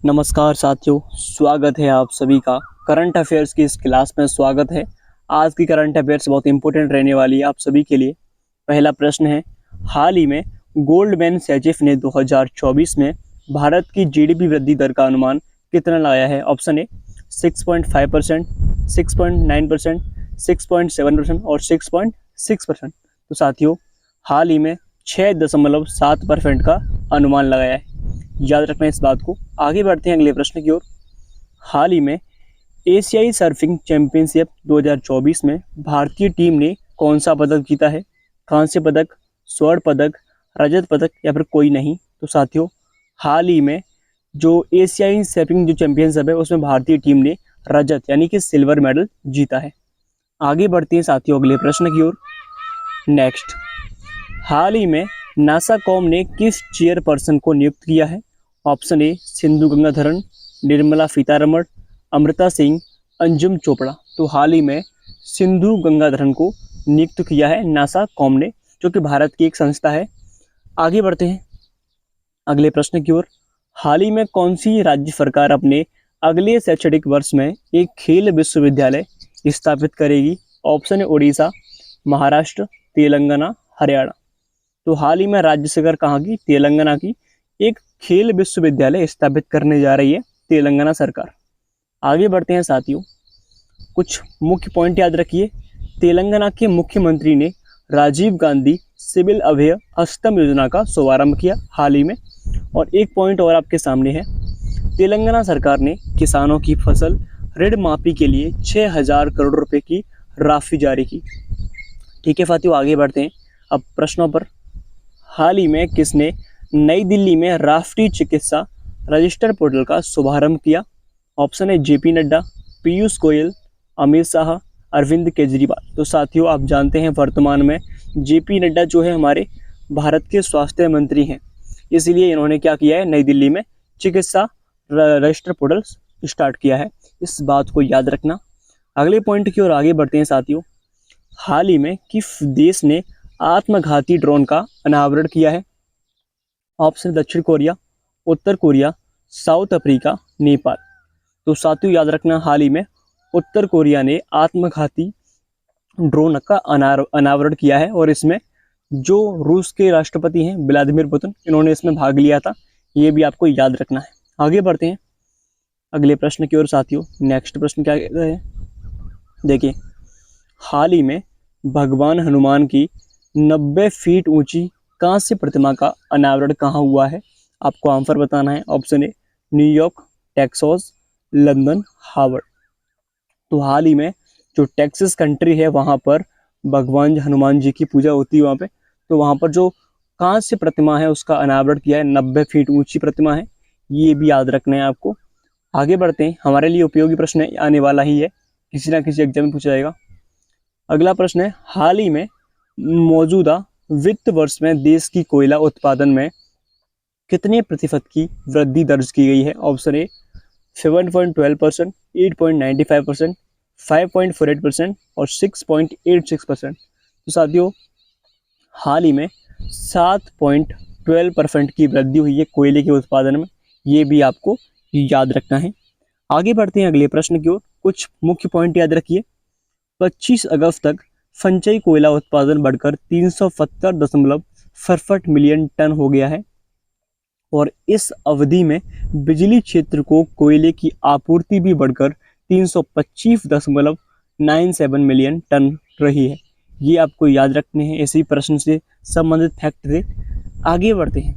नमस्कार साथियों, स्वागत है आप सभी का करंट अफेयर्स की इस क्लास में। स्वागत है। आज की करंट अफेयर्स बहुत इंपॉर्टेंट रहने वाली है आप सभी के लिए। पहला प्रश्न है, हाल ही में गोल्डमैन सैचिफ ने 2024 में भारत की जीडीपी वृद्धि दर का अनुमान कितना लगाया है? ऑप्शन ए 6.5%, 6.9%, 6.7% और 6.6%। तो साथियों, हाल ही में 6.7% का अनुमान लगाया है। याद रखना इस बात को। आगे बढ़ते हैं अगले प्रश्न की ओर। हाल ही में एशियाई सर्फिंग चैंपियनशिप 2024 में भारतीय टीम ने कौन सा पदक जीता है? कांस्य पदक, स्वर्ण पदक, रजत पदक या फिर कोई नहीं? तो साथियों, हाल ही में जो एशियाई सर्फिंग जो चैंपियनशिप है उसमें भारतीय टीम ने रजत यानी कि सिल्वर मेडल जीता है। आगे बढ़ते हैं साथियों अगले प्रश्न की ओर। नेक्स्ट, हाल ही में नासा कॉम ने किस चेयरपर्सन को नियुक्त किया है? Option A Sindhu Gangadharan, Nirmala Sitharaman, Amrita Singh, Anjum Chopra. तो हाल ही में सिंधु गंगाधरन को नियुक्त किया है नासा कॉम ने, जो कि भारत की एक संस्था है। आगे बढ़ते हैं अगले प्रश्न की ओर। हाल ही में कौन सी राज्य सरकार अपने अगले शैक्षणिक वर्ष में एक खेल विश्वविद्यालय स्थापित करेगी? ऑप्शन है उड़ीसा, महाराष्ट्र, तेलंगाना, हरियाणा। तो हाल ही में राज्य सरकार कहाँ की? तेलंगाना की एक खेल विश्वविद्यालय स्थापित करने जा रही है तेलंगाना सरकार। आगे बढ़ते हैं साथियों, कुछ मुख्य पॉइंट याद रखिए। तेलंगाना के मुख्यमंत्री ने राजीव गांधी सिविल अभय अष्टम योजना का शुभारंभ किया हाल ही में। और एक पॉइंट और आपके सामने है, तेलंगाना सरकार ने किसानों की फसल ऋण माफी के लिए 6,000 करोड़ रुपए की राशि जारी की। ठीक है साथियों, आगे बढ़ते हैं अब प्रश्नों पर। हाल ही में किसने नई दिल्ली में राष्ट्रीय चिकित्सा रजिस्टर पोर्टल का शुभारंभ किया? ऑप्शन है जेपी नड्डा, पीयूष गोयल, अमित शाह, अरविंद केजरीवाल। तो साथियों, आप जानते हैं वर्तमान में जेपी नड्डा जो है हमारे भारत के स्वास्थ्य मंत्री हैं, इसलिए इन्होंने क्या किया है, नई दिल्ली में चिकित्सा रजिस्टर पोर्टल स्टार्ट किया है। इस बात को याद रखना। अगले पॉइंट की ओर आगे बढ़ते हैं साथियों। हाल ही में किस देश ने आत्मघाती ड्रोन का अनावरण किया है? ऑप्शन दक्षिण कोरिया, उत्तर कोरिया, साउथ अफ्रीका, नेपाल। तो साथियों याद रखना, हाल ही में उत्तर कोरिया ने आत्मघाती ड्रोन का अनावरण किया है और इसमें जो रूस के राष्ट्रपति हैं व्लादिमीर पुतिन, इन्होंने इसमें भाग लिया था। ये भी आपको याद रखना है। आगे बढ़ते हैं अगले प्रश्न की ओर साथियों। नेक्स्ट प्रश्न क्या कहता है, देखिए, हाल ही में भगवान हनुमान की 90 फीट ऊंची कांस्य प्रतिमा का अनावरण कहाँ हुआ है? आपको आंसर बताना है। Option A New York, Texas, London, Harvard. तो हाल ही में जो टेक्सास कंट्री है वहाँ पर भगवान हनुमान जी की पूजा होती है वहाँ पे। तो वहाँ पर जो कांस्य प्रतिमा है उसका अनावरण किया है, 90 फीट ऊंची प्रतिमा है। ये भी याद रखना है आपको। आगे बढ़ते हैं, हमारे लिए उपयोगी प्रश्न आने वाला ही है, किसी ना किसी एग्जाम में पूछा जाएगा। अगला प्रश्न है, हाल ही में मौजूदा वित्त वर्ष में देश की कोयला उत्पादन में कितने प्रतिशत की वृद्धि दर्ज की गई है? ऑप्शन ए 7.12%, 8.95%, 5.48% और 6.86%। तो साथियों, हाल ही में 7.12% की वृद्धि हुई है कोयले के उत्पादन में। ये भी आपको याद रखना है। आगे बढ़ते हैं अगले प्रश्न की ओर। कुछ मुख्य पॉइंट याद रखिए। 25 अगस्त तक संचयी कोयला उत्पादन बढ़कर 370.67 मिलियन टन हो गया है और इस अवधि में बिजली क्षेत्र को कोयले की आपूर्ति भी बढ़कर 325.97 मिलियन टन रही है। ये आपको याद रखने हैं, इसी प्रश्न से संबंधित फैक्ट थे। आगे बढ़ते हैं।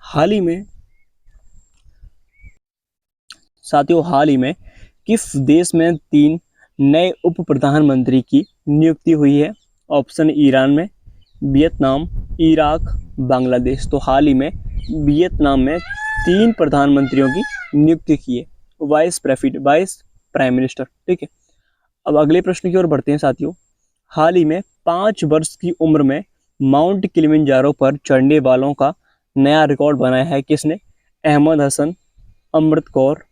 हाल ही में साथियों, हाल ही में किस देश में 3 नए उप प्रधानमंत्री की नियुक्ति हुई है? ऑप्शन ईरान में, वियतनाम, इराक, बांग्लादेश। तो हाल ही में वियतनाम में 3 प्रधानमंत्रियों की नियुक्ति की है, वाइस प्राइम मिनिस्टर। ठीक है, अब अगले प्रश्न की ओर बढ़ते हैं साथियों। हाल ही में 5 वर्ष की उम्र में माउंट किलिमंजारो पर चढ़ने वालों का नया रिकॉर्ड बनाया है किसने? अहमद हसन, अमृत कौर,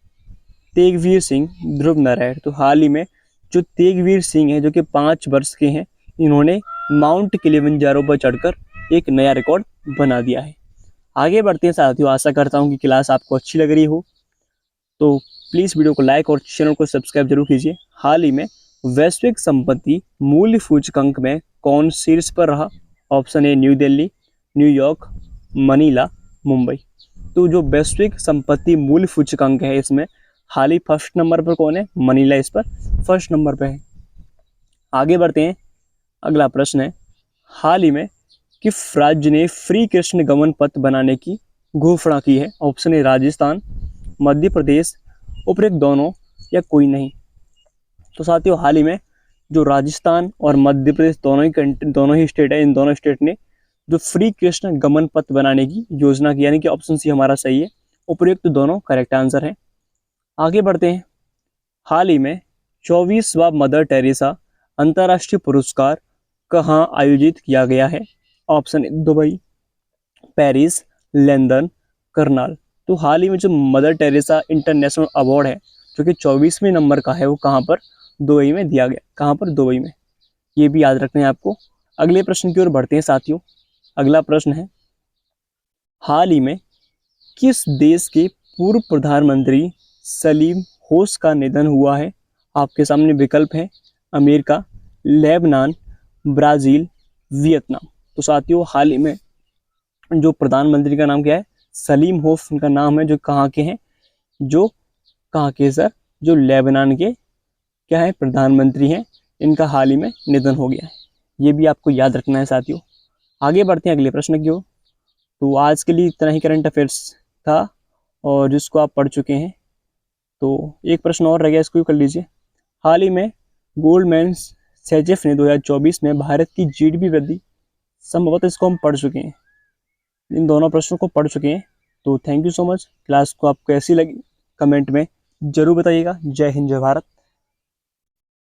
तेगवीर सिंह, ध्रुव नारायण। तो हाल ही में जो तेगवीर सिंह हैं, जो कि 5 वर्ष के हैं, इन्होंने माउंट किलिमंजारो पर चढ़कर एक नया रिकॉर्ड बना दिया है। आगे बढ़ते हैं साथियों। आशा करता हूँ कि क्लास आपको अच्छी लग रही हो। तो प्लीज़ वीडियो को लाइक और चैनल को सब्सक्राइब जरूर कीजिए। हाल ही में वैश्विक संपत्ति मूल्य सूचकांक में कौन शीर्ष पर रहा? Option a new Delhi, New York, Manila, Mumbai. तो जो वैश्विक संपत्ति मूल्य सूचकांक है इसमें हाल ही फर्स्ट नंबर पर कौन है? मनीला इस पर फर्स्ट नंबर पर है। आगे बढ़ते हैं, अगला प्रश्न है, हाल ही में किस राज्य ने फ्री कृष्ण गमन पथ बनाने की घोषणा की है? ऑप्शन ए राजस्थान, मध्य प्रदेश, उपरोक्त दोनों या कोई नहीं। तो साथियों हाल ही में जो राजस्थान और मध्य प्रदेश दोनों ही स्टेट है, इन दोनों स्टेट ने जो फ्री कृष्ण गमन पथ बनाने की योजना की, यानी कि ऑप्शन सी हमारा सही है, उपरोक्त दोनों करेक्ट आंसर है। आगे बढ़ते हैं, हाल ही में 24वां मदर टेरेसा अंतर्राष्ट्रीय पुरस्कार कहाँ आयोजित किया गया है? Option A Dubai, Paris, London, Karnal. तो हाल ही में जो मदर टेरेसा इंटरनेशनल अवार्ड है जो कि 24वें नंबर का है, वो कहाँ पर? दुबई में दिया गया। कहाँ पर? दुबई में। ये भी याद रखना है आपको। अगले प्रश्न की ओर बढ़ते हैं साथियों। अगला प्रश्न है, हाल ही में किस देश के पूर्व प्रधानमंत्री सलीम होश का निधन हुआ है? आपके सामने विकल्प है, अमेरिका, लेबनान, ब्राज़ील, वियतनाम। तो साथियों हाल ही में जो प्रधानमंत्री का नाम क्या है? सलीम होफ उनका नाम है, जो कहाँ के हैं? जो कहाँ के सर? जो लेबनान के क्या है? प्रधानमंत्री हैं। इनका हाल ही में निधन हो गया है। ये भी आपको याद रखना है साथियों। आगे बढ़ते हैं अगले प्रश्न की ओर। तो आज के लिए इतना ही करंट अफेयर्स था और जिसको आप पढ़ चुके हैं। तो एक प्रश्न और रह गया, इसको भी कर लीजिए। हाल ही में गोल्डमैन सैचेस ने 2024 में भारत की जीडीपी वृद्धि, संभवतः इसको हम पढ़ चुके हैं, इन दोनों प्रश्नों को पढ़ चुके हैं। तो thank you so much. Class को आपको कैसी लगी कमेंट में जरूर बताइएगा। जय हिंद, जय भारत।